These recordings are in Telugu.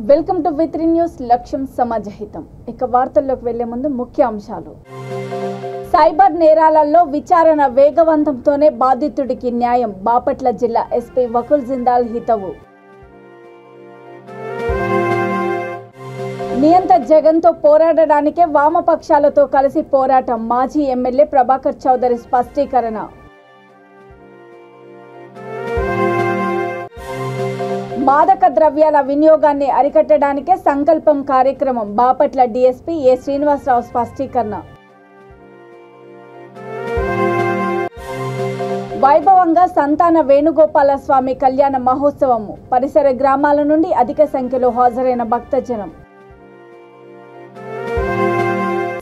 వెల్కమ్ టు వి3 న్యూస్ లక్ష్యం సమాజహితం. ఇక వార్తల్లోకి వెళ్లే ముందు ముఖ్య అంశాలు. సైబర్ నేరాలలో విచారణ వేగవంతంతోనే బాధితుడికి న్యాయం. బాపట్ల జిల్లా ఎస్పీ వకుల్ జిందాల్ హితవు. నియంత జగన్తో పోరాడడానికే వామపక్షాలతో కలిసి పోరాటం. మాజీ ఎమ్మెల్యే ప్రభాకర్ చౌదరి స్పష్టీకరణ. మాదక ద్రవ్యాల వినియోగాన్ని అరికట్టడానికే సంకల్పం కార్యక్రమం. బాపట్ల డీఎస్పీ ఏ శ్రీనివాసరావు స్పష్టీకరణ. వైభవంగా సంతాన వేణుగోపాల స్వామి కళ్యాణ మహోత్సవం. పరిసర గ్రామాల నుండి అధిక సంఖ్యలో హాజరైన భక్తజనం.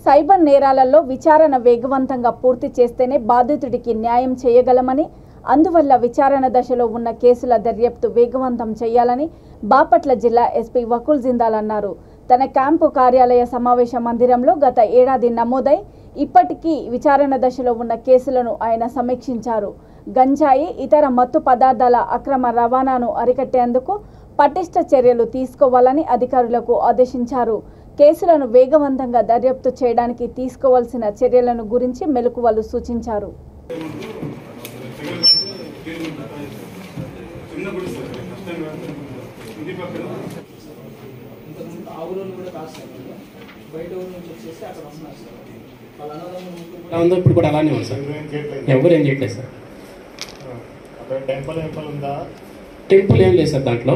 సైబర్ నేరాలలో విచారణ వేగవంతంగా పూర్తి చేస్తేనే బాధితుడికి న్యాయం చేయగలమని, అందువల్ల విచారణ దశలో ఉన్న కేసుల దర్యాప్తు వేగవంతం చేయాలని బాపట్ల జిల్లా ఎస్పీ వకుల్ జిందాల్ అన్నారు. తన క్యాంపు కార్యాలయ సమావేశ మందిరంలో గత ఏడాది నమోదై ఇప్పటికీ విచారణ దశలో ఉన్న కేసులను ఆయన సమీక్షించారు. గంజాయి, ఇతర మత్తు పదార్థాల అక్రమ రవాణాను అరికట్టేందుకు పటిష్ట చర్యలు తీసుకోవాలని అధికారులకు ఆదేశించారు. కేసులను వేగవంతంగా దర్యాప్తు చేయడానికి తీసుకోవాల్సిన చర్యలను గురించి మెలకువలు సూచించారు. ఇప్పుడు కూడా అలానే ఉంది సార్. ఎవరు ఏం చేయట్లేదు సార్. టెంపుల్ ఏం లేదు సార్. దాంట్లో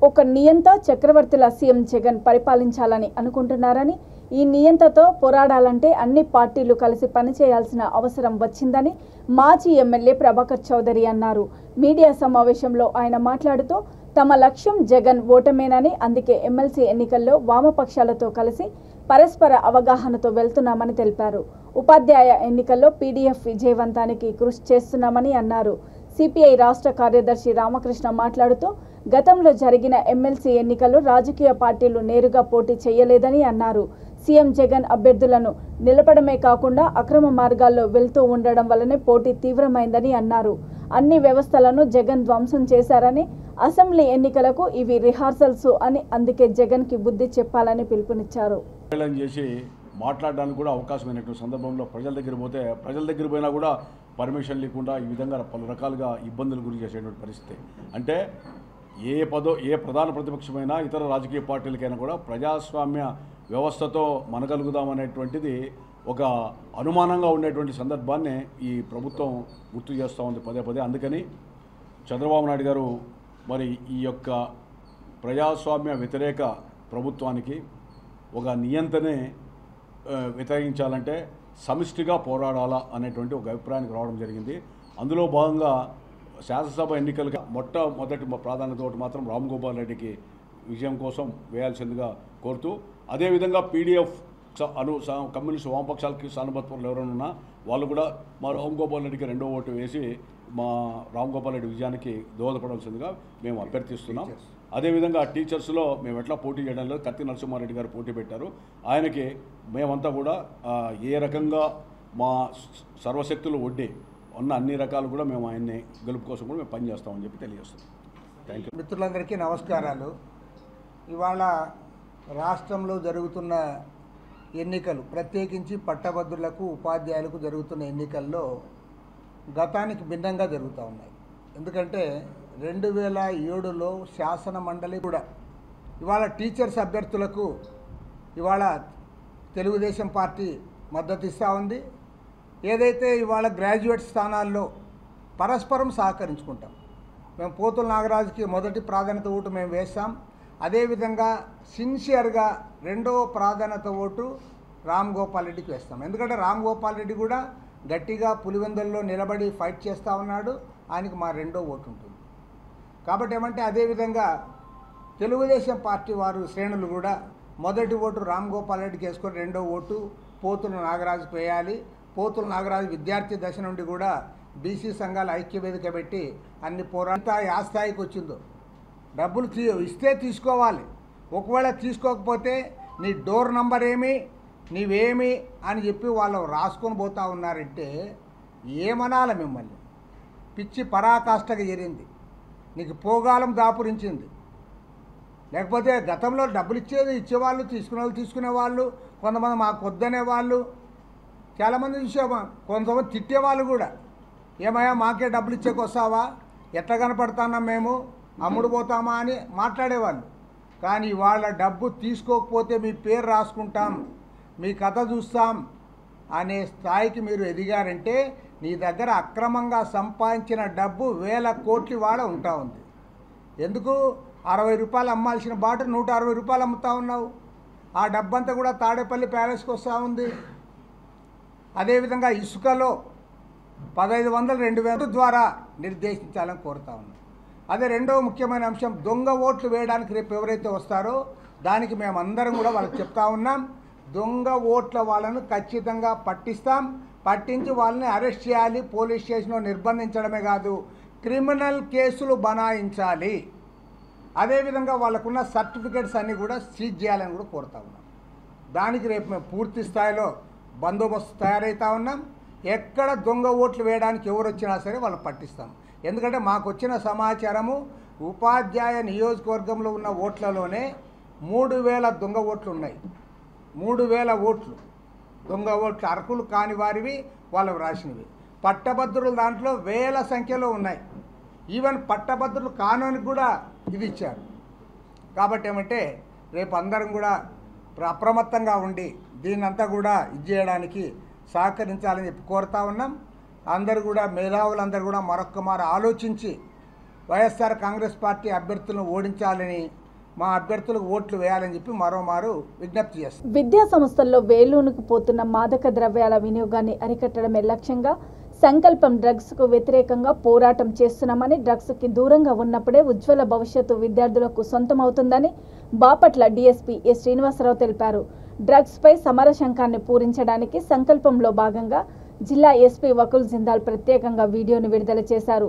ఒక నియంత చక్రవర్తిలా సీఎం జగన్ పరిపాలించాలని అనుకుంటున్నారని, ఈ నియంతతో పోరాడాలంటే అన్ని పార్టీలు కలిసి పనిచేయాల్సిన అవసరం వచ్చిందని మాజీ ఎమ్మెల్యే ప్రభాకర్ చౌదరి అన్నారు. మీడియా సమావేశంలో ఆయన మాట్లాడుతూ తమ లక్ష్యం జగన్ ఓటమేనని, అందుకే ఎమ్మెల్సీ ఎన్నికల్లో వామపక్షాలతో కలిసి పరస్పర అవగాహనతో వెళ్తున్నామని తెలిపారు. ఉపాధ్యాయ ఎన్నికల్లో పీడీఎఫ్ విజయవంతానికి కృషి చేస్తున్నామని అన్నారు. సిపిఐ రాష్ట్ర కార్యదర్శి రామకృష్ణ మాట్లాడుతూ గతంలో జరిగిన ఎమ్మెల్సీ ఎన్నికల్లో రాజకీయ పార్టీలు నేరుగా పోటీ చేయలేదని అన్నారు. సీఎం జగన్ అభ్యర్థులను నిలపడమే కాకుండా అక్రమ మార్గాల్లో వెళ్తూ ఉండడం వల్లనే పోటీ తీవ్రమైందని అన్నారు. అన్ని వ్యవస్థలను జగన్ ధ్వంసం చేశారని, అసెంబ్లీ ఎన్నికలకు ఇవి రిహార్సల్స్ అని, అందుకే జగన్ కి బుద్ధి చెప్పాలని పిలుపునిచ్చారు. మాట్లాడడానికి కూడా అవకాశమైనటువంటి సందర్భంలో ప్రజల దగ్గర పోయినా కూడా పర్మిషన్ లేకుండా ఈ విధంగా పలు రకాలుగా ఇబ్బందులు గురి చేసేటువంటి పరిస్థితి. అంటే ఏ ప్రధాన ప్రతిపక్షమైనా ఇతర రాజకీయ పార్టీలకైనా కూడా ప్రజాస్వామ్య వ్యవస్థతో మనగలుగుదామనేటువంటిది ఒక అనుమానంగా ఉండేటువంటి సందర్భాన్ని ఈ ప్రభుత్వం గుర్తు చేస్తూ ఉంది పదే. అందుకని చంద్రబాబు నాయుడు గారు మరి ఈ యొక్క ప్రజాస్వామ్య వ్యతిరేక ప్రభుత్వానికి ఒక నియంత్రణని వ్యతిరేకించాలంటే సమిష్టిగా పోరాడాలా అనేటువంటి ఒక అభిప్రాయానికి రావడం జరిగింది. అందులో భాగంగా శాసనసభ ఎన్నికలుగా మొట్టమొదటి ప్రాధాన్యత మాత్రం రామ్ గోపాల్ రెడ్డికి విజయం కోసం వేయాల్సిందిగా కోరుతూ, అదేవిధంగా పీడీఎఫ్ కమ్యూనిస్ట్ వామపక్షాలకి సానుభూతులు ఎవరైనా ఉన్నా వాళ్ళు కూడా మా రామ్ గోపాల్ రెడ్డికి రెండో ఓటు వేసి మా రామ్ గోపాల్ రెడ్డి విజయానికి దోహదపడాల్సిందిగా మేము అభ్యర్థిస్తున్నాం. అదేవిధంగా టీచర్స్లో మేము ఎట్లా పోటీ చేయడం లేదు, కత్తి నరసింహారెడ్డి గారు పోటీ పెట్టారు. ఆయనకి మేమంతా కూడా ఏ రకంగా మా సర్వశక్తులు ఒడ్డి ఉన్న అన్ని రకాలు కూడా మేము ఆయన్ని గెలుపు కోసం కూడా మేము పనిచేస్తామని చెప్పి తెలియజేస్తాం. Thank you. మిత్రులందరికీ నమస్కారాలు. ఇవాళ రాష్ట్రంలో జరుగుతున్న ఎన్నికలు, ప్రత్యేకించి పట్టభద్రులకు ఉపాధ్యాయులకు జరుగుతున్న ఎన్నికల్లో గతానికి భిన్నంగా జరుగుతూ ఉన్నాయి. ఎందుకంటే 2007లో శాసన మండలి కూడా ఇవాళ టీచర్స్ అభ్యర్థులకు ఇవాళ తెలుగుదేశం పార్టీ మద్దతు ఇస్తూ ఉంది. ఏదైతే ఇవాళ గ్రాడ్యుయేట్ స్థానాల్లో పరస్పరం సహకరించుకుంటాం. మేము పోతుల నాగరాజుకి మొదటి ప్రాధాన్యత ఓటు మేము వేస్తాం. అదేవిధంగా సిన్సియర్గా రెండవ ప్రాధాన్యత ఓటు రామ్ గోపాల్ రెడ్డికి వేస్తాం. ఎందుకంటే రామ్ గోపాల్ రెడ్డి కూడా గట్టిగా పులివెందుల్లో నిలబడి ఫైట్ చేస్తూ ఉన్నాడు. ఆయనకి మా రెండో ఓటు ఉంటుంది. కాబట్టి ఏమంటే అదేవిధంగా తెలుగుదేశం పార్టీ వారు శ్రేణులు కూడా మొదటి ఓటు రామ్ గోపాల్ రెడ్డికి వేసుకొని రెండో ఓటు పోతుల నాగరాజుకు వేయాలి. పోతుల నాగరాజు విద్యార్థి దశ నుండి కూడా బీసీ సంఘాల ఐక్యవేదిక పెట్టి అన్ని పోరాట ఆ స్థాయికి వచ్చిందో డబ్బులు ఇస్తే తీసుకోవాలి. ఒకవేళ తీసుకోకపోతే నీ డోర్ నంబర్ ఏమి, నీవేమి అని చెప్పి వాళ్ళు రాసుకొని పోతూ ఉన్నారంటే ఏమనాలి మిమ్మల్ని? పిచ్చి పరాకాష్ఠగా జరిగింది, నీకు పోగాలం దాపురించింది. లేకపోతే గతంలో డబ్బులు ఇచ్చేవాళ్ళు, తీసుకునేవాళ్ళు, కొంతమంది మాకు వద్దనే వాళ్ళు చాలామంది చూసామా. కొంతమంది తిట్టేవాళ్ళు కూడా, ఏమయ్యా మాకే డబ్బులు ఇచ్చేకొస్తావా, ఎట్లా కనపడుతున్నాం మేము, అమ్ముడు పోతామా అని మాట్లాడేవాళ్ళు. కానీ వాళ్ళ డబ్బు తీసుకోకపోతే మీ పేరు రాసుకుంటాం, మీ కథ చూస్తాం అనే స్థాయికి మీరు ఎదిగారంటే నీ దగ్గర అక్రమంగా సంపాదించిన డబ్బు వేల కోట్ల వాడ ఉంటా ఉంది. ఎందుకు 60 రూపాయలు అమ్మాల్సిన బాట 160 రూపాయలు అమ్ముతా ఉన్నావు? ఆ డబ్బంతా కూడా తాడేపల్లి ప్యాలెస్కి వస్తూ ఉంది. అదేవిధంగా ఇసుకలో 1500, 2000 ద్వారా నిర్దేశించాలని కోరుతా ఉన్నాం. అదే రెండవ ముఖ్యమైన అంశం, దొంగ ఓట్లు వేయడానికి రేపు ఎవరైతే వస్తారో దానికి మేమందరం కూడా వాళ్ళకి చెప్తా ఉన్నాం, దొంగ ఓట్ల వాళ్ళను ఖచ్చితంగా పట్టించి వాళ్ళని అరెస్ట్ చేయాలి, పోలీస్ స్టేషన్లో నిర్బంధించడమే కాదు క్రిమినల్ కేసులు బనాయించాలి. అదేవిధంగా వాళ్ళకున్న సర్టిఫికెట్స్ అన్నీ కూడా సీజ్ చేయాలని కూడా కోరుతా ఉన్నాం. దానికి రేపు మేము పూర్తి స్థాయిలో బందోబస్తు తయారవుతా ఉన్నాం. ఎక్కడ దొంగ ఓట్లు వేయడానికి ఎవరు వచ్చినా సరే వాళ్ళు పట్టిస్తాం. ఎందుకంటే మాకు వచ్చిన సమాచారము ఉపాధ్యాయ నియోజకవర్గంలో ఉన్న ఓట్లలోనే 3000 దొంగ ఓట్లు ఉన్నాయి. 3000 ఓట్లు దొంగ ఓట్లు, అర్హులు కాని వారివి, వాళ్ళు రాసినవి. పట్టభద్రులు దాంట్లో వేల సంఖ్యలో ఉన్నాయి. ఈవెన్ పట్టభద్రులు కానోనికి కూడా ఇది ఇచ్చారు. కాబట్టి ఏమంటే రేపు అందరం కూడా అప్రమత్తంగా ఉండి దీన్నంతా కూడా ఇది చేయడానికి సహకరించాలని చెప్పి కోరుతా ఉన్నాం. అందరూ కూడా మేధావులందరూ కూడా మరొక్కమారు ఆలోచించి వైఎస్ఆర్ కాంగ్రెస్ పార్టీ అభ్యర్థులను ఓడించాలని, మా అభ్యర్థులకు ఓట్లు వేయాలని చెప్పి మరోమారు విజ్ఞప్తి చేస్తాం. విద్యా సంస్థల్లో వేళ్లూనుకు పోతున్న మాదక ద్రవ్యాల వినియోగాన్ని అరికట్టడమే లక్ష్యంగా సంకల్పం డ్రగ్స్ కు వ్యతిరేకంగా పోరాటం చేస్తున్నామని, డ్రగ్స్ కి దూరంగా ఉన్నప్పుడే ఉజ్వల భవిష్యత్తు విద్యార్థులకు సొంతమవుతుందని బాపట్ల డీఎస్పీ ఎస్ శ్రీనివాసరావు తెలిపారు. డ్రగ్స్ పై సమరశంఖాన్ని పూరించడానికి సంకల్పంలో భాగంగా జిల్లా ఎస్పీ వకుల్ జిందాల్ ప్రత్యేకంగా వీడియోను విడుదల చేశారు.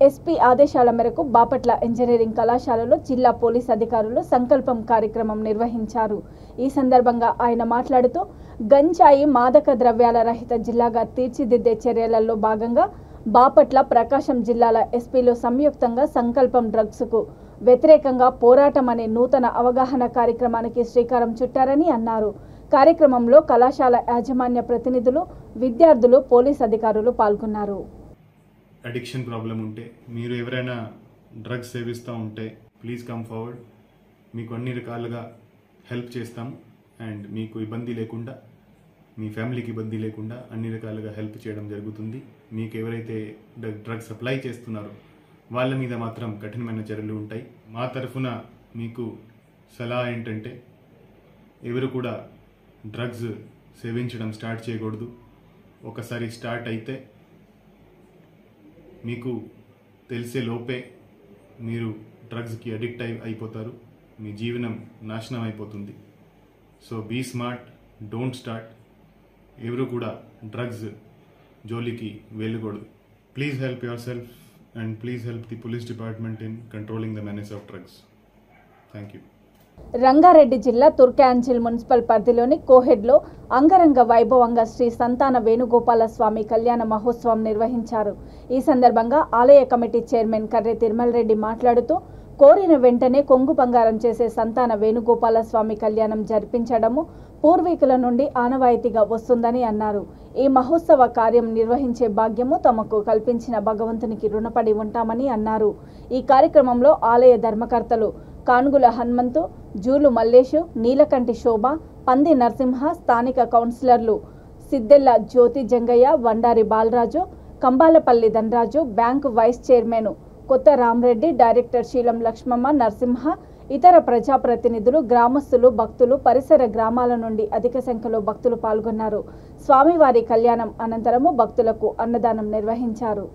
ఎస్పీ ఆదేశాల మేరకు బాపట్ల ఇంజనీరింగ్ కళాశాలలో జిల్లా పోలీస్ అధికారులు సంకల్పం కార్యక్రమం నిర్వహించారు. ఈ సందర్భంగా ఆయన మాట్లాడుతూ గంజాయి మాదక ద్రవ్యాల రహిత జిల్లాగా తీర్చిదిద్దే చర్యలలో భాగంగా బాపట్ల, ప్రకాశం జిల్లాల ఎస్పీలు సంయుక్తంగా సంకల్పం డ్రగ్స్ కు వ్యతిరేకంగా పోరాటం అనే నూతన అవగాహన కార్యక్రమానికి శ్రీకారం చుట్టారని అన్నారు. కార్యక్రమంలో కళాశాల యాజమాన్య ప్రతినిధులు, విద్యార్థులు, పోలీస్ అధికారులు పాల్గొన్నారు. అడిక్షన్ ప్రాబ్లం ఉంటే, మీరు ఎవరైనా డ్రగ్స్ సేవిస్తూ ఉంటే ప్లీజ్ కమ్ ఫార్వర్డ్. మీకు అన్ని రకాలుగా హెల్ప్ చేస్తాం. అండ్ మీకు ఇబ్బంది లేకుండా, మీ ఫ్యామిలీకి ఇబ్బంది లేకుండా అన్ని రకాలుగా హెల్ప్ చేయడం జరుగుతుంది. మీకు ఎవరైతే డ్రగ్స్ సప్లై చేస్తున్నారో వాళ్ళ మీద మాత్రం కఠినమైన చర్యలు ఉంటాయి. మా తరఫున మీకు సలహా ఏంటంటే, ఎవరు కూడా డ్రగ్స్ సేవించడం స్టార్ట్ చేయకూడదు. ఒకసారి స్టార్ట్ అయితే మీకు తెలిసే లోపే మీరు డ్రగ్స్కి అడిక్ట్ అయిపోతారు, మీ జీవనం నాశనం అయిపోతుంది. So be smart, don't start. ఎవరు కూడా డ్రగ్స్ జోలికి వెళ్ళకూడదు. Please help yourself and please help the police department in controlling the menace of drugs. Thank you. Rangareddy జిల్లా తుర్కాంజిల్ మున్సిపల్ పరిధిలోని కోహెడ్లో అంగరంగ వైభవంగా శ్రీ సంతాన వేణుగోపాల స్వామి కళ్యాణ మహోత్సవం నిర్వహించారు. ఈ సందర్భంగా ఆలయ కమిటీ చైర్మన్ కర్రె తిరుమల్ రెడ్డి మాట్లాడుతూ కోరిన వెంటనే కొంగు బంగారం చేసే సంతాన వేణుగోపాల స్వామి కళ్యాణం జరిపించడము పూర్వీకుల నుండి ఆనవాయితీగా వస్తుందని అన్నారు. ఈ మహోత్సవ కార్యం నిర్వహించే భాగ్యము తమకు కల్పించిన భగవంతునికి రుణపడి ఉంటామని అన్నారు. ఈ కార్యక్రమంలో ఆలయ ధర్మకర్తలు కానుగుల హనుమంతు, జూలు మల్లేషు, నీలకంటి శోభ, పంది నరసింహ, స్థానిక కౌన్సిలర్లు Siddella Jyothi Jangaiah, Vandari Balaraju, Kambalapalli Dhanaraju, bank vice chairman Kotha Ramareddy, director Seelam Lakshmamma, Narasimha, ఇతర ప్రజాప్రతినిధులు, గ్రామస్తులు, భక్తులు, పరిసర గ్రామాల నుండి అధిక సంఖ్యలో భక్తులు పాల్గొన్నారు. స్వామివారి కళ్యాణం అనంతరము భక్తులకు అన్నదానం నిర్వహించారు.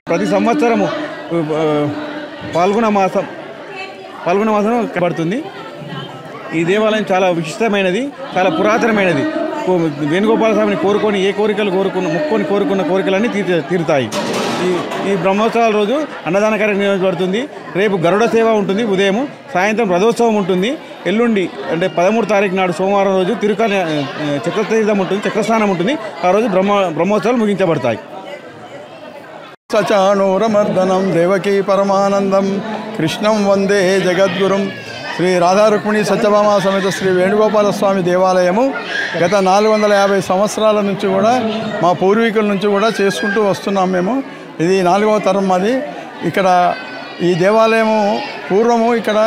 ప్రతి సంవత్సరము పాల్గొన మాసం పడుతుంది. ఈ దేవాలయం చాలా విశిష్టమైనది, చాలా పురాతనమైనది. వేణుగోపాల స్వామిని కోరుకొని ఏ కోరికలు కోరుకున్న కోరికలన్నీ తీరుతాయి. ఈ బ్రహ్మోత్సవాల రోజు అన్నదాన కార్యక్రమం నిర్వహించబడుతుంది. రేపు గరుడ సేవ ఉంటుంది, ఉదయం సాయంత్రం రథోత్సవం ఉంటుంది. ఎల్లుండి అంటే 13 తారీఖు నాడు సోమవారం రోజు తిరుకాలి చక్రతీర్థం ఉంటుంది, చక్రస్నానం ఉంటుంది. ఆ రోజు బ్రహ్మోత్సవాలు ముగించబడతాయి. సచానూరమర్దనం దేవకీ పరమానందం కృష్ణం వందే జగద్గురుం. శ్రీ రాధారుక్మిణి సత్యభామ సమేత శ్రీ వేణుగోపాల స్వామి దేవాలయము గత 450 సంవత్సరాల నుంచి కూడా మా పూర్వీకుల నుంచి కూడా చేసుకుంటూ వస్తున్నాం మేము. ఇది 4వ తరం మాది. ఇక్కడ ఈ దేవాలయము పూర్వము ఇక్కడ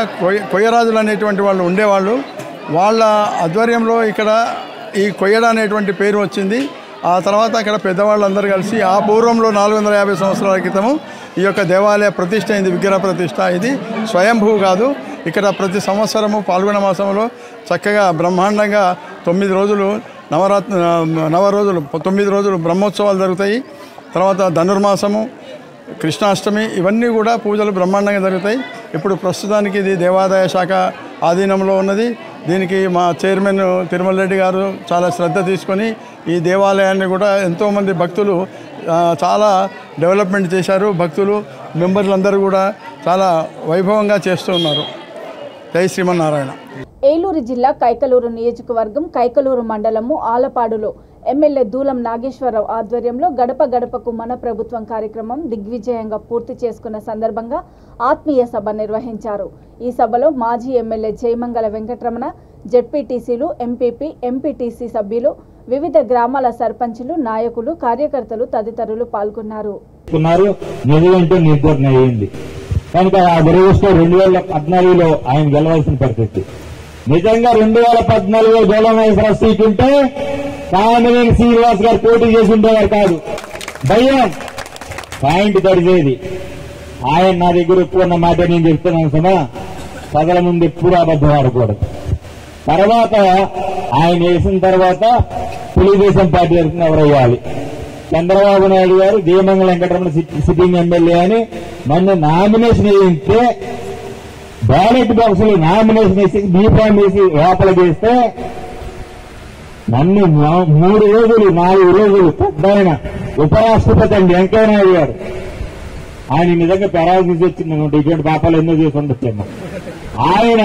కొయ్యరాజులు అనేటువంటి వాళ్ళు ఉండేవాళ్ళు. వాళ్ళ ఆధ్వర్యంలో ఇక్కడ ఈ కొయ్యడ అనేటువంటి పేరు వచ్చింది. ఆ తర్వాత అక్కడ పెద్దవాళ్ళందరూ కలిసి ఆ పూర్వంలో 450 సంవత్సరాల క్రితము ఈ యొక్క దేవాలయ ప్రతిష్ట అయింది, విగ్రహ ప్రతిష్ట. ఇది స్వయంభూ కాదు. ఇక్కడ ప్రతి సంవత్సరము పాల్గొన మాసంలో చక్కగా బ్రహ్మాండంగా 9 రోజులు 9 రోజులు బ్రహ్మోత్సవాలు జరుగుతాయి. తర్వాత ధనుర్మాసము, కృష్ణాష్టమి ఇవన్నీ కూడా పూజలు బ్రహ్మాండంగా జరుగుతాయి. ఇప్పుడు ప్రస్తుతానికి ఇది దేవాదాయ శాఖ ఆధీనంలో ఉన్నది. దీనికి మా చైర్మన్ తిరుమల రెడ్డి గారు చాలా శ్రద్ధ తీసుకొని ఈ దేవాలయాన్ని కూడా ఎంతోమంది భక్తులు చాలా డెవలప్మెంట్ చేశారు. భక్తులు మెంబర్లందరూ కూడా చాలా వైభవంగా చేస్తూ ఉన్నారు. జై శ్రీమన్నారాయణ. ఏలూరు జిల్లా కైకలూరు నియోజకవర్గం కైకలూరు మండలము ఆలపాడులో ఎమ్మెల్యే దూలం నాగేశ్వరరావు ఆధ్వర్యంలో గడప గడపకు మన ప్రభుత్వం కార్యక్రమం దిగ్విజయంగా పూర్తి చేసుకున్న సందర్భంగా ఆత్మీయ సభ నిర్వహించారు. ఈ సభలో మాజీ ఎమ్మెల్యే జయమంగళ వెంకటరమణ, జెడ్పీటీసీలు, ఎంపీపీ, ఎంపీటీసీ సభ్యులు, వివిధ గ్రామాల సర్పంచులు, నాయకులు, కార్యకర్తలు తదితరులు పాల్గొన్నారు. కనుక ఆ దురదృష్టం 2014లో ఆయన గెలవాల్సిన పరిస్థితి. నిజంగా 2014లో జోలమేశ్వర సీట్ ఉంటే కామినేని శ్రీనివాస్ గారు పోటీ చేసి ఉండేవారు కాదు. భయం పాయింట్ తడిచేది. ఆయన నా దగ్గర ఒప్పుకున్న మాట నేను చెప్తున్నాను సమా, ప్రజల ముందు ఎప్పుడు అబద్ధం ఆడకూడదు. తర్వాత ఆయన వేసిన తర్వాత తెలుగుదేశం పార్టీ తరఫున ఎవరయ్యాలి? చంద్రబాబు నాయుడు గారు జయమంగళ వెంకటరమణ సిట్టింగ్ ఎమ్మెల్యే అని నన్ను నామినేషన్ వేయిస్తే బ్యాలెట్ బాక్సులు నామినేషన్ వేసి బీఫామ్ వేసి లోపల చేస్తే నన్ను 3 రోజులు 4 రోజులు పెద్దాయన ఉపరాష్ట్రపతి అండి వెంకయ్య నాయుడు గారు, ఆయన నిజంగా పెరాలసిస్ వచ్చిందన్నమాట. ఇటువంటి పాపాలు ఎన్నో చేసి ఉండొచ్చాము. ఆయన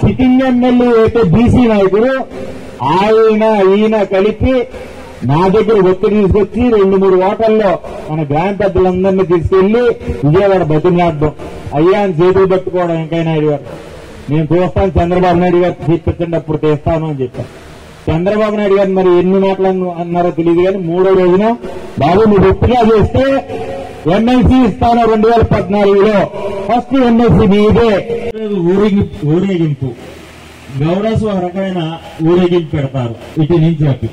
సిట్టింగ్ ఎమ్మెల్యే అయితే బీసీ నాయకుడు, ఈయన కలిపి నా దగ్గర ఒత్తిడి తీసుకొచ్చి 2-3 హోటల్లో మన గ్రామ పెద్దలందరినీ తీసుకెళ్లి విజయవాడ బతిమలాడడం, అయ్యా అని చేతులు పట్టుకోవడం. వెంకయ్య నాయుడు గారు నేను చూస్తాను, చంద్రబాబు నాయుడు గారు తీర్పించండి అప్పుడు తీస్తాను అని చెప్పాను. చంద్రబాబు నాయుడు గారు మరి ఎన్ని మాటలు అన్నారో తెలియదు కానీ 3వ రోజున బాబు నువ్వు ఒప్పిగా చేస్తే ఎమ్మెల్సీ ఇస్తాను 2014లో ఫస్ట్ ఎమ్మెల్సీ మీదే. ఊరేగింపు గౌరస్ ఒక రకమైన ఊరేగింపు పెడతారు ఇటు నుంచి అటు.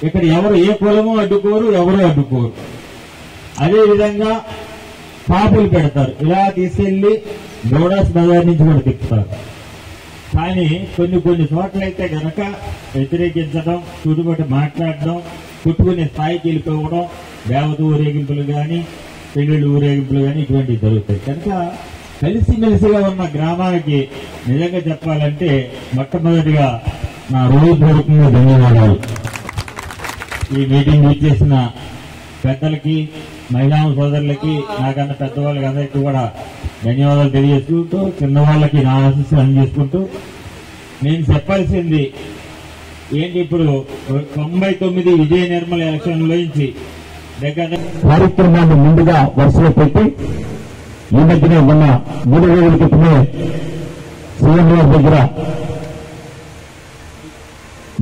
ఇక్కడ ఎవరు ఏ కులము అడ్డుకోరు, ఎవరు అడ్డుకోరు. అదేవిధంగా పాపులు పెడతారు, ఇలా తీసుకెళ్లి గౌడాస్ బజార్ నుంచి కూడా తిప్పుతారు. కానీ కొన్ని చోట్లయితే గనక వ్యతిరేకించడం, చుట్టుపక్కల మాట్లాడడం, చుట్టుకునే స్థాయికి వెళ్ళిపోవడం, దేవత ఊరేగింపులు కానీ పెళ్లిళ్ళు ఊరేగింపులు కానీ ఇటువంటివి జరుగుతాయి. కనుక కలిసిమెలిసిగా ఉన్న గ్రామానికి నిజంగా చెప్పాలంటే మొట్టమొదటిగా నా హృదయపూర్వకంగా ధన్యవాదాలు. ఈ మీటింగ్ ఇచ్చేసిన పెద్దలకి, మహిళా సోదరులకి, నాకన్నా పెద్దవాళ్ళకి అందరికీ కూడా ధన్యవాదాలు తెలియజేసుకుంటూ, చిన్నవాళ్ళకి నా ఆశీస్సులు అందజేసుకుంటూ, నేను చెప్పాల్సింది ఏంటి, ఇప్పుడు 99 విజయ నిర్మల ఎలక్షన్లో నుంచి దగ్గర కార్యక్రమాన్ని ముందుగా వరుసలో పెట్టి ఈ మధ్యనే మొన్న 3 రోజుల క్రితమే సీఎం గారి దగ్గర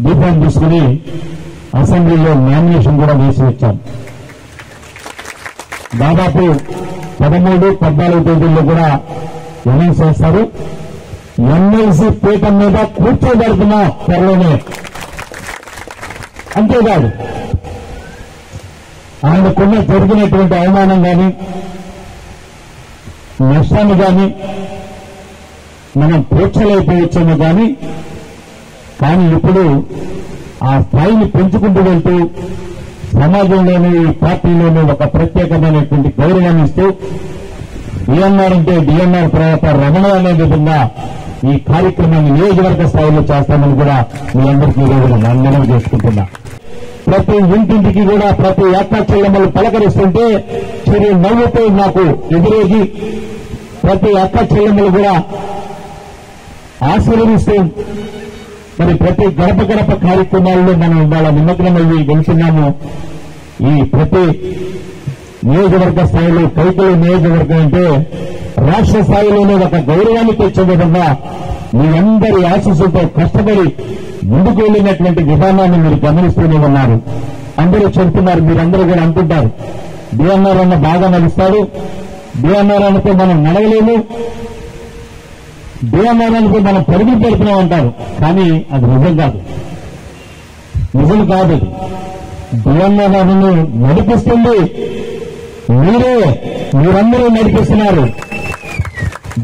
దీపం తీసుకుని అసెంబ్లీలో నామినేషన్ కూడా వేసి వచ్చాం. దాదాపు 13-14 తేదీల్లో కూడా అనౌన్స్ చేస్తారు. ఎమ్మెల్సీ పీఠం మీద కూర్చోబెడుతున్నాం త్వరలోనే. అంతేకాదు ఆయనకున్న జరిగినటువంటి అవమానం కానీ, నష్టాన్ని కానీ మనం పోర్చలేకపోవచ్చేమో కానీ ఇప్పుడు ఆ స్థాయిని పెంచుకుంటూ వెళ్తూ సమాజంలోనూ ఈ పార్టీలోనూ ఒక ప్రత్యేకమైనటువంటి గౌరవాన్ని ఇస్తూ డిఎన్ఆర్ అంటే డిఎన్ఆర్ తర్వాత రమణ అనే విధంగా ఈ కార్యక్రమాన్ని నియోజకవర్గ స్థాయిలో చేస్తామని కూడా మీ అందరికీ ఈరోజు మనవి చేసుకుంటున్నా. ప్రతి ఇంటింటికి కూడా ప్రతి అక్క చెల్లెమ్మలు పలకరిస్తుంటే చిరు నవ్వుతో నాకు ఎదురేగి ప్రతి అక్క చెల్లెమ్మలు కూడా ఆశీర్వదిస్తూ మరి ప్రతి గడప గడప కార్యక్రమాల్లో మనం ఇవాళ నిమగ్నమయ్యి వెళ్తున్నాము. ఈ ప్రతి నియోజకవర్గ స్థాయిలో కైకలు నియోజకవర్గం అంటే రాష్ట్ర స్థాయిలోనే ఒక గౌరవాన్ని తెచ్చే విధంగా మీ అందరి ఆశీస్సులతో కష్టపడి ముందుకు వెళ్ళినటువంటి విధానాన్ని మీరు గమనిస్తూనే ఉన్నారు. అందరూ చెబుతున్నారు, మీరందరూ కూడా అనుకుంటారు డిఎన్ఆర్ అన్న బాగా నడుస్తాడు, డిఎన్ఆర్ అన్నతో మనం నడవలేము, డిఎన్ఆర్ అన్నతో మనం పరుగులు పెడుతున్నాం అంటారు. కానీ అది నిజం కాదు. డిఎన్ఆర్ అన్నను నడిపిస్తుంది మీరందరూ నడిపిస్తున్నారు.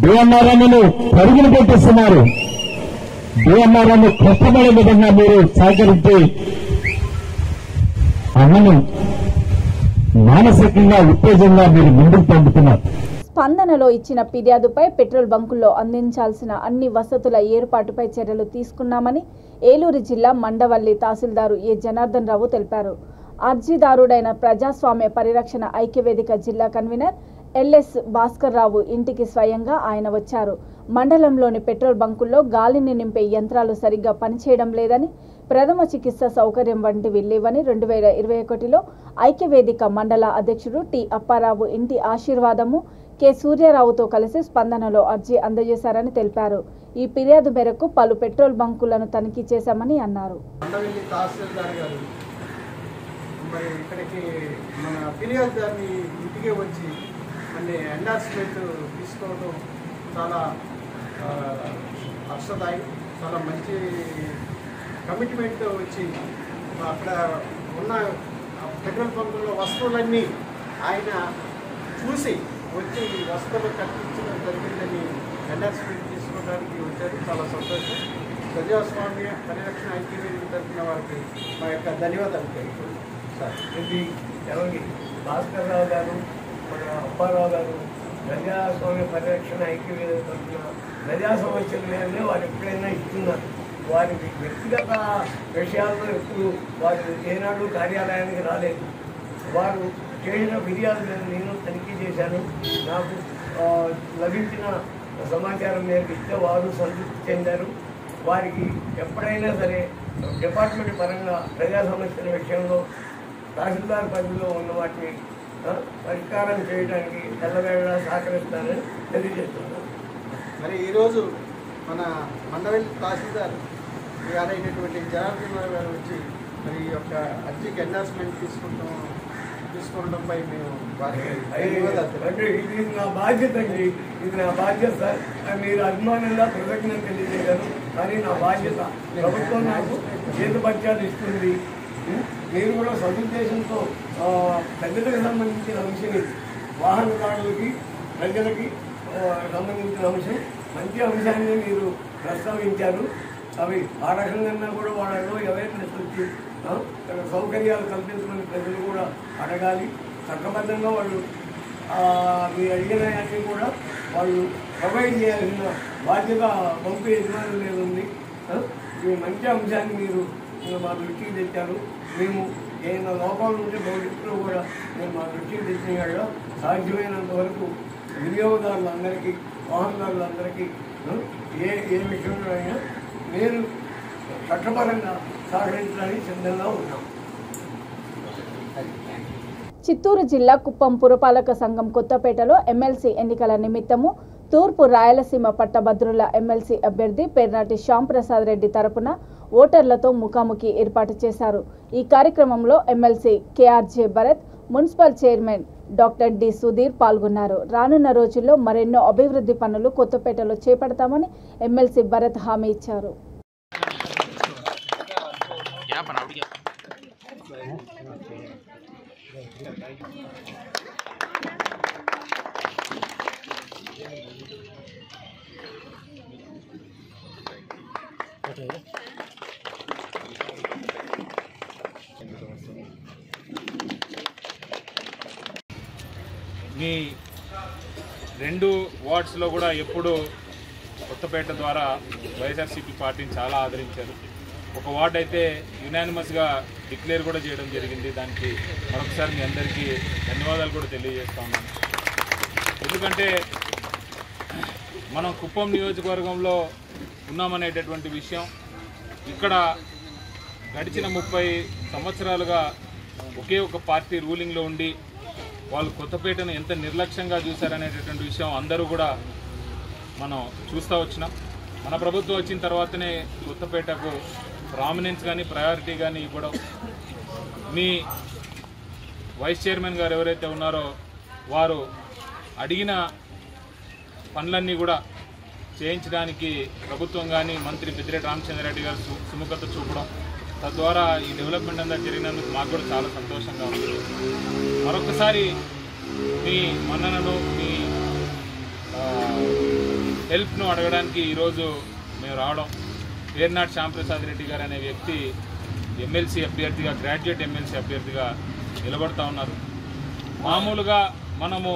డిఎన్ఆర్ అన్నను పరుగులు పెట్టిస్తున్నారు. డిఎన్ఆర్ అన్ను కష్టపడే విధంగా మీరు సహకరించి అన్నను మానసికంగా ఉత్తేజంగా మీరు ముందుకు పంపుతున్నారు. స్పందనలో ఇచ్చిన ఫిర్యాదుపై పెట్రోల్ బంకుల్లో అందించాల్సిన అన్ని వసతుల ఏర్పాటుపై చర్యలు తీసుకున్నామని ఏలూరు జిల్లా మండవల్లి తహసీల్దారు ఏ జనార్దన్ రావు తెలిపారు. అర్జీదారుడైన ప్రజాస్వామ్య పరిరక్షణ ఐక్యవేదిక జిల్లా కన్వీనర్ ఎల్ఎస్ భాస్కర్ రావు ఇంటికి స్వయంగా ఆయన వచ్చారు. మండలంలోని పెట్రోల్ బంకుల్లో గాలిని నింపే యంత్రాలు సరిగ్గా పనిచేయడం లేదని, ప్రథమ చికిత్స సౌకర్యం వంటివి లేవని 2021లో ఐక్యవేదిక మండల అధ్యక్షుడు టి అప్పారావు ఇంటి ఆశీర్వాదము కె సూర్యారావుతో కలిసి స్పందనలో అర్జీ అందజేశారని తెలిపారు. ఈ ఫిర్యాదు మేరకు పలు పెట్రోల్ బంకులను తనిఖీ చేశామని అన్నారు. మరి ఇక్కడికి మన ఫిర్యాదుదారుని ఇంటికే వచ్చి మళ్ళీ ఎండార్స్మెంట్ తీసుకోవడం చాలా హర్షదాయి, చాలా మంచి కమిట్మెంట్తో వచ్చి అక్కడ ఉన్న పెట్రోల్ బంకుల్లో వస్తువులన్నీ ఆయన చూసి వచ్చి వస్తువులు కట్టించడం జరిగిందని ఎండార్స్మెంట్ తీసుకోవడానికి వచ్చారు. చాలా సంతోషం. ప్రజాస్వామ్య పరిరక్షణ ఐక్యవేదిక తరఫున వారికి మా యొక్క ధన్యవాదాలు తెలుపుతున్నాను. ఇది ఎవరి భాస్కర్ రావు గారు, మన అప్పారావు గారు ప్రజాస్వామ్య పరిరక్షణ ఐక్యవేదిక తరఫున ప్రజా సమస్యలు లేదని వారు ఎప్పుడైనా ఇస్తున్నారు. వారికి వ్యక్తిగత విషయాల్లో ఎప్పుడు వారు ఏనాడు కార్యాలయానికి రాలేదు. వారు చేసిన ఫిర్యాదులను నేను తనిఖీ చేశాను. నాకు లభించిన సమాచారం మేరకు ఇస్తే వారు సంతృప్తి చెందారు. వారికి ఎప్పుడైనా సరే డిపార్ట్మెంట్ పరంగా ప్రజా సమస్యల విషయంలో తహసీల్దార్ పరిధిలో ఉన్న వాటిని పరిష్కారం చేయడానికి తెల్లవేళ సహకరిస్తానని తెలియజేస్తున్నాను. మరి ఈరోజు మన మండవల్లి తహసీల్దార్ గారైనటువంటి జనార్దన్ గారు వచ్చి మరి ఈ యొక్క అర్జీకి ఎండార్స్మెంట్ తీసుకోవడంపై మేము అంటే ఇది నా బాధ్యత అండి, ఇది నా బాధ్యత. మీరు అభిమానంగా కృతజ్ఞతలు తెలియజేశారు. కానీ నా బాధ్యత. ప్రభుత్వం నాకు చేతుపత్యాలు ఇస్తుంది. మీరు కూడా సదుద్దేశంతో ప్రజలకు సంబంధించిన అంశం, వాహనదారులకి ప్రజలకి సంబంధించిన అంశం, మంచి అంశాన్ని మీరు ప్రస్తావించారు. అవి ఆ రకంగా కూడా వాళ్ళలో అవేర్నెస్ వచ్చి సౌకర్యాలు కల్పించమని ప్రజలు కూడా అడగాలి. చట్టబద్ధంగా వాళ్ళు మీరు అడిగినవన్నీ కూడా వాళ్ళు ప్రొవైడ్ చేయాల్సిన బాధ్యత పంపు యజమానుల మీద ఉంది. ఈ మంచి అంశాన్ని మీరు మా దృష్టికి తెచ్చారు. మేము ఏమైనా లోపాలు ఉంటే భవిష్యత్తులో కూడా మేము మా దృష్టికి తెచ్చిన సాధ్యమైనంత వరకు వినియోగదారులందరికీ, వాహనదారులందరికీ ఏ విషయంలో అయినా నేను చట్టపరంగా సహకరించడానికి సిద్ధంగా ఉన్నాం. చిత్తూరు జిల్లా కుప్పం పురపాలక సంఘం కొత్తపేటలో ఎమ్మెల్సీ ఎన్నికల నిమిత్తము తూర్పు రాయలసీమ పట్టభద్రుల ఎమ్మెల్సీ అభ్యర్థి పెర్నాటి శ్యాంప్రసాద్ రెడ్డి తరపున ఓటర్లతో ముఖాముఖి ఏర్పాటు చేశారు. ఈ కార్యక్రమంలో MLC KRJ Bharath, municipal chairman doctor D Sudheer పాల్గొన్నారు. రానున్న రోజుల్లో మరెన్నో అభివృద్ధి పనులు కొత్తపేటలో చేపడతామని ఎమ్మెల్సీ భరత్ హామీ ఇచ్చారు. మీ 2 వార్డ్స్లో కూడా ఎప్పుడు కొత్తపేట ద్వారా వైఎస్ఆర్సీపీ పార్టీని చాలా ఆదరించారు. ఒక వార్డ్ అయితే యునానిమస్గా డిక్లేర్ కూడా చేయడం జరిగింది. దానికి మరొకసారి మీ అందరికీ ధన్యవాదాలు కూడా తెలియజేస్తా ఉన్నాను. ఎందుకంటే మనం కుప్పం నియోజకవర్గంలో ఉన్నామనేటటువంటి విషయం ఇక్కడ గడిచిన 30 సంవత్సరాలుగా ఒకే ఒక పార్టీ రూలింగ్లో ఉండి వాళ్ళు కొత్తపేటను ఎంత నిర్లక్ష్యంగా చూశారనేటటువంటి విషయం అందరూ కూడా మనం చూస్తూ వచ్చినాం. మన ప్రభుత్వం వచ్చిన తర్వాతనే కొత్తపేటకు ప్రామినెన్స్ కానీ ప్రయారిటీ కానీ ఇవ్వడం, మీ వైస్ చైర్మన్ గారు ఎవరైతే ఉన్నారో వారు అడిగిన పనులన్నీ కూడా చేయించడానికి ప్రభుత్వం కానీ మంత్రి పెద్దిరెడ్డి రామచంద్రారెడ్డి గారు సుముఖత చూపడం, తద్వారా ఈ డెవలప్మెంట్ అంతా జరిగినందుకు మాకు కూడా చాలా సంతోషంగా ఉంది. మరొకసారి మీ మన్ననను మీ హెల్ప్ను అడగడానికి ఈరోజు మేము రావడం. ఏర్నాటి శ్యాంప్రసాద్ రెడ్డి గారు అనే వ్యక్తి ఎమ్మెల్సీ అభ్యర్థిగా, గ్రాడ్యుయేట్ ఎమ్మెల్సీ అభ్యర్థిగా నిలబడతా ఉన్నారు. మామూలుగా మనము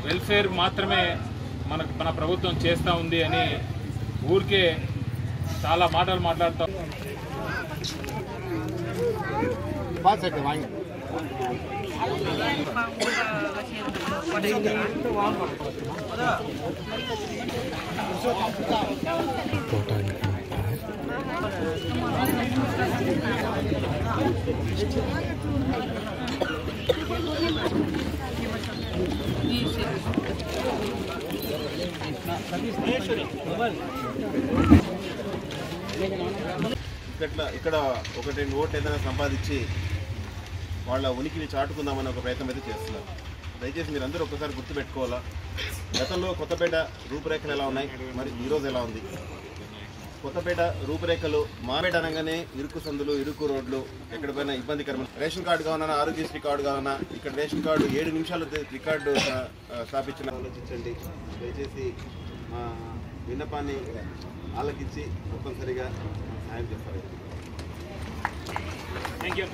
వెల్ఫేర్ మాత్రమే మన ప్రభుత్వం చేస్తూ ఉంది అని ఊరికే చాలా మాటలు మాట్లాడుతాం. ఇక్కడ 1-2 ఓట్లు ఏదైనా సంపాదించి వాళ్ళ ఉనికిని చాటుకుందామని ఒక ప్రయత్నం అయితే చేస్తున్నారు. దయచేసి మీరు అందరూ ఒక్కసారి గుర్తుపెట్టుకోవాలా, గతంలో కొత్తపేట రూపురేఖలు ఎలా ఉన్నాయి, మరి ఈరోజు ఎలా ఉంది. కొత్తపేట రూపురేఖలు మారేట అనగానే ఇరుకు సందులు, ఇరుకు రోడ్లు, ఎక్కడిపైనా ఇబ్బందికరమైన రేషన్ కార్డు కావాలన్నా, ఆరోగ్యశ్రీ కార్డు కావాలన్నా, ఇక్కడ రేషన్ కార్డు 7 నిమిషాలు రికార్డు స్థాపించిన ఆలోచించండి. దయచేసి విన్నపాన్ని ఆలకించి తప్పనిసరిగా సాయం చేస్తారు. Thank you.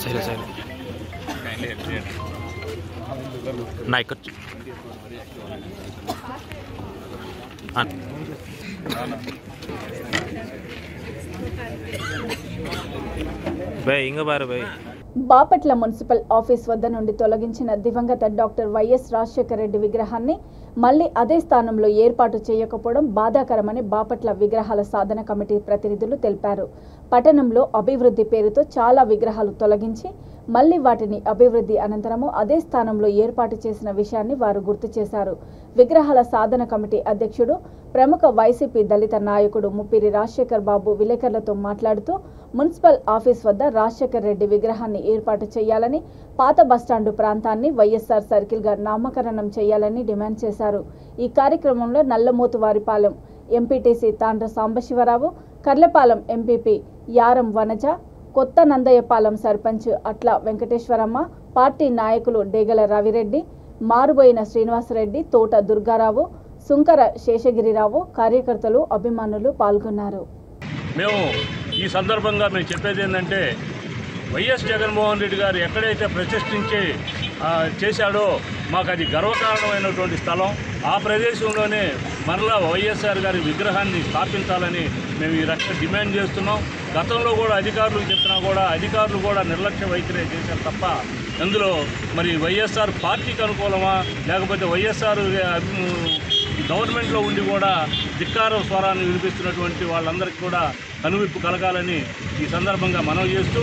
సరే సరే నా ఇక్కడ ఇంక బారు బాయ్. బాపట్ల మున్సిపల్ ఆఫీస్ వద్ద నుండి తొలగించిన దివంగత డాక్టర్ వైఎస్ రాజశేఖర రెడ్డి విగ్రహాన్ని మళ్లీ అదే స్థానంలో ఏర్పాటు చేయకపోవడం బాధాకరమని బాపట్ల విగ్రహాల సాధన కమిటీ ప్రతినిధులు తెలిపారు. పట్టణంలో అభివృద్ధి పేరుతో చాలా విగ్రహాలు తొలగించి మళ్లీ వాటిని అభివృద్ధి అనంతరము అదే స్థానంలో ఏర్పాటు చేసిన విషయాన్ని వారు గుర్తు చేశారు. విగ్రహాల సాధన కమిటీ అధ్యక్షుడు, ప్రముఖ వైసీపీ దళిత నాయకుడు ముప్పిరి రాజశేఖర్ బాబు విలేకరులతో మాట్లాడుతూ మున్సిపల్ ఆఫీస్ వద్ద రాజశేఖర్ రెడ్డి విగ్రహాన్ని ఏర్పాటు చేయాలని, పాత బస్టాండు ప్రాంతాన్ని వైఎస్ఆర్ సర్కిల్గా నామకరణం చేయాలని డిమాండ్ చేశారు. ఈ కార్యక్రమంలో నల్లమోతువారిపాలెం ఎంపీటీసీ తాండ్ర సాంబశివరావు, కర్లపాలెం ఎంపీపీ యారం వనజ, కొత్త నందయ్యపాలెం సర్పంచ్ అట్ల వెంకటేశ్వరమ్మ, పార్టీ నాయకులు డేగల రవిరెడ్డి, మారుబోయిన శ్రీనివాసరెడ్డి, తోట దుర్గారావు, సుంకర శేషగిరిరావు, కార్యకర్తలు, అభిమానులు పాల్గొన్నారు. మేము ఈ సందర్భంగా మేము చెప్పేది ఏంటంటే, వైఎస్ జగన్మోహన్ రెడ్డి గారు ఎక్కడైతే ప్రతిష్ఠించి చేశాడో మాకు అది గర్వకారణమైనటువంటి స్థలం. ఆ ప్రదేశంలోనే మరలా వైఎస్ఆర్ గారి విగ్రహాన్ని స్థాపించాలని మేము ఈ రకంగా డిమాండ్ చేస్తున్నాం. గతంలో కూడా అధికారులు చెప్పినా కూడా అధికారులు కూడా నిర్లక్ష్య వైఖరి చేశారు తప్ప అందులో మరి వైఎస్ఆర్ పార్టీకి అనుకూలమా లేకపోతే వైఎస్ఆర్ గవర్నమెంట్లో ఉండి కూడా ధిక్కార స్వరాన్ని వినిపిస్తున్నటువంటి వాళ్ళందరికీ కూడా కనువిప్పు కలగాలని ఈ సందర్భంగా మనవి చేస్తూ,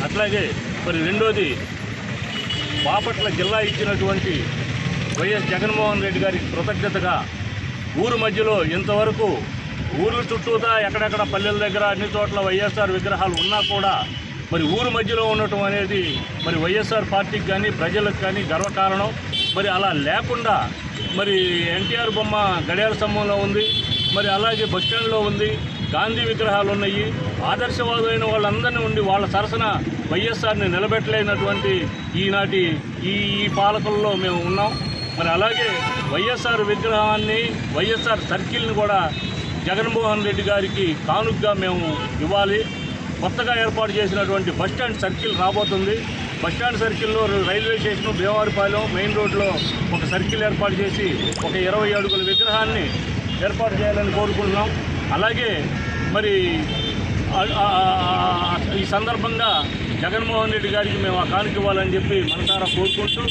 అట్లాగే మరి రెండోది బాపట్ల జిల్లా ఇచ్చినటువంటి వైఎస్ జగన్మోహన్ రెడ్డి గారికి కృతజ్ఞతగా ఊరు మధ్యలో ఇంతవరకు ఊర్ల చుట్టూతా ఎక్కడెక్కడ పల్లెల దగ్గర అన్ని చోట్ల వైఎస్ఆర్ విగ్రహాలు ఉన్నా కూడా మరి ఊరు మధ్యలో ఉండటం అనేది మరి వైఎస్ఆర్ పార్టీకి కానీ ప్రజలకు కానీ గర్వకారణం. మరి అలా లేకుండా మరి ఎన్టీఆర్ బొమ్మ గడియార స్తంభంలో ఉంది, మరి అలాగే బస్టాండ్లో ఉంది, గాంధీ విగ్రహాలు ఉన్నాయి. ఆదర్శవాదులైన వాళ్ళందరినీ ఉండి వాళ్ళ సరసన వైఎస్ఆర్ని నిలబెట్టలేనటువంటి ఈనాటి ఈ పాలకుల్లో మేము ఉన్నాం. మరి అలాగే వైఎస్ఆర్ విగ్రహాన్ని, వైఎస్ఆర్ సర్కిల్ని కూడా జగన్మోహన్ రెడ్డి గారికి కానుకగా మేము ఇవ్వాలి. కొత్తగా ఏర్పాటు చేసినటువంటి బస్టాండ్ సర్కిల్ రాబోతుంది. బస్టాండ్ సర్కిల్లో రైల్వే స్టేషన్, భీమవరపాలెం మెయిన్ రోడ్లో ఒక సర్కిల్ ఏర్పాటు చేసి ఒక 20 అడుగుల విగ్రహాన్ని ఏర్పాటు చేయాలని కోరుకుంటున్నాం. అలాగే మరి ఈ సందర్భంగా జగన్మోహన్ రెడ్డి గారికి మేము ఆ కానుక ఇవ్వాలని చెప్పి మనసారా కోరుకుంటూ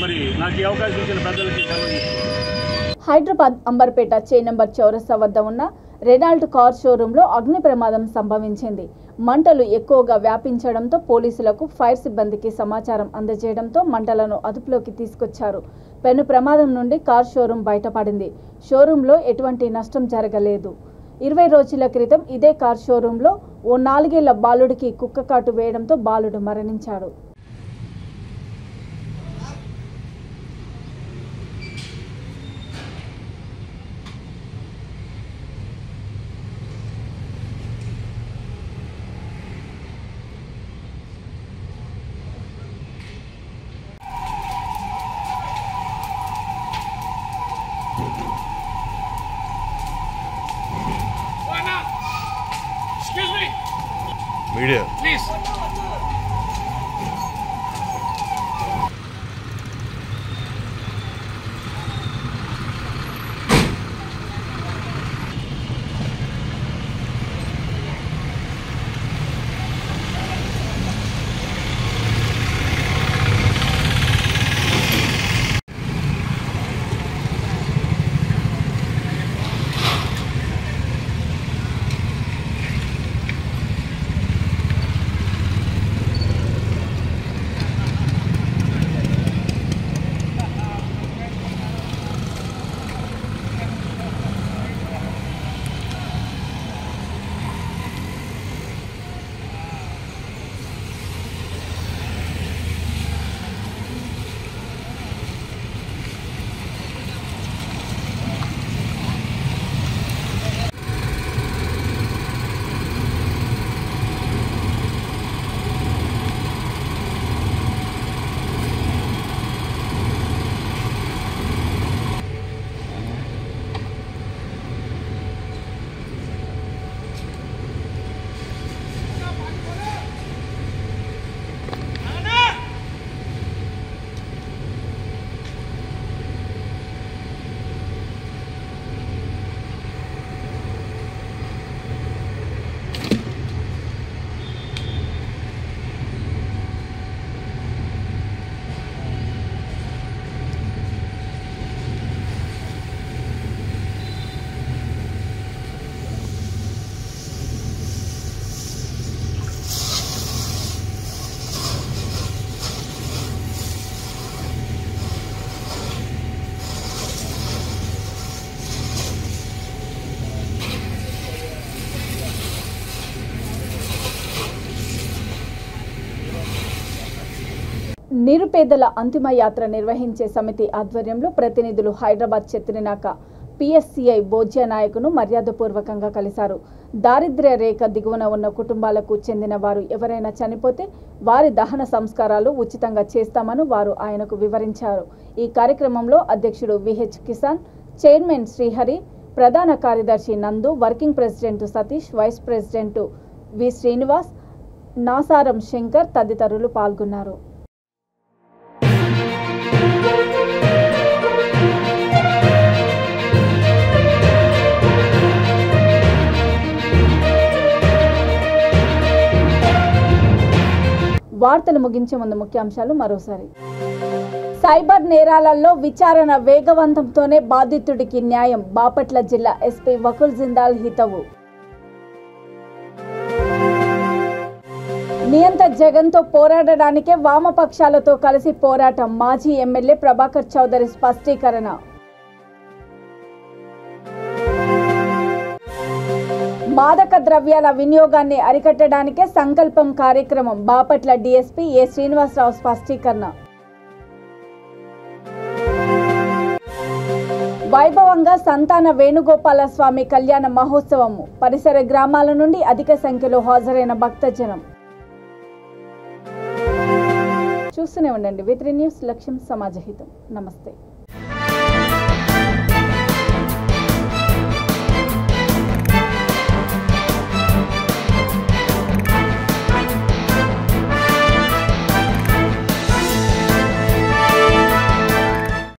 మరి నాకు ఈ అవకాశం ఇచ్చిన పెద్దలకి సెలవు. హైదరాబాద్ అంబర్పేట చే నంబర్ చౌరస్తా వద్ద ఉన్న రెనాల్ట్ కార్ షోరూంలో అగ్ని ప్రమాదం సంభవించింది. మంటలు ఎక్కువగా వ్యాపించడంతో పోలీసులకు ఫైర్ సిబ్బందికి సమాచారం అందజేయడంతో మంటలను అదుపులోకి తీసుకొచ్చారు. పెను ప్రమాదం నుండి కార్ షోరూం బయటపడింది. షోరూంలో ఎటువంటి నష్టం జరగలేదు. 20 రోజుల క్రితం ఇదే కార్ షోరూంలో ఓ 4 ఏళ్ల బాలుడికి కుక్క కాటు వేయడంతో బాలుడు మరణించాడు. Excuse me. Media. Please. నిరుపేదల అంతిమ యాత్ర నిర్వహించే సమితి ఆధ్వర్యంలో ప్రతినిధులు హైదరాబాద్ చెత్రినాక పిఎస్సిఐ బోజ్యా నాయకును మర్యాదపూర్వకంగా కలిశారు. దారిద్ర్య రేఖ దిగువన ఉన్న కుటుంబాలకు చెందిన వారు ఎవరైనా చనిపోతే వారి దహన సంస్కారాలు ఉచితంగా చేస్తామని వారు ఆయనకు వివరించారు. ఈ కార్యక్రమంలో అధ్యక్షుడు విహెచ్ కిసాన్, చైర్మన్ శ్రీహరి, ప్రధాన కార్యదర్శి Nandu, working president Satish, vice president V Srinivas, Nasaram Shankar తదితరులు పాల్గొన్నారు. వార్తలు ముగించే ముందు ముఖ్యాంశాలు మరోసారి. సైబర్ నేరాలలో విచారణ వేగవంతంతోనే బాధితుడికి న్యాయం, బాపట్ల జిల్లా ఎస్పీ వకుల్ జిందాల్ హితవు. నియంత జగన్తో పోరాడడానికే వామపక్షాలతో కలిసి పోరాటం, మాజీ ఎమ్మెల్యే ప్రభాకర్ చౌదరి స్పష్టీకరణ. మాదక ద్రవ్యాల వినియోగాన్ని అరికట్టడానికే సంకల్పం కార్యక్రమం బాపట్ల డీఎస్పీ ఏ శ్రీనివాసరావు స్పష్టీకరణ. వైభవంగా సంతాన వేణుగోపాల స్వామి కళ్యాణ మహోత్సవము. పరిసర గ్రామాల నుండి అధిక సంఖ్యలో హాజరైన భక్తజనం. చూస్తూనే ఉండండి V3 న్యూస్, లక్ష్యం సమాజహితం. నమస్తే.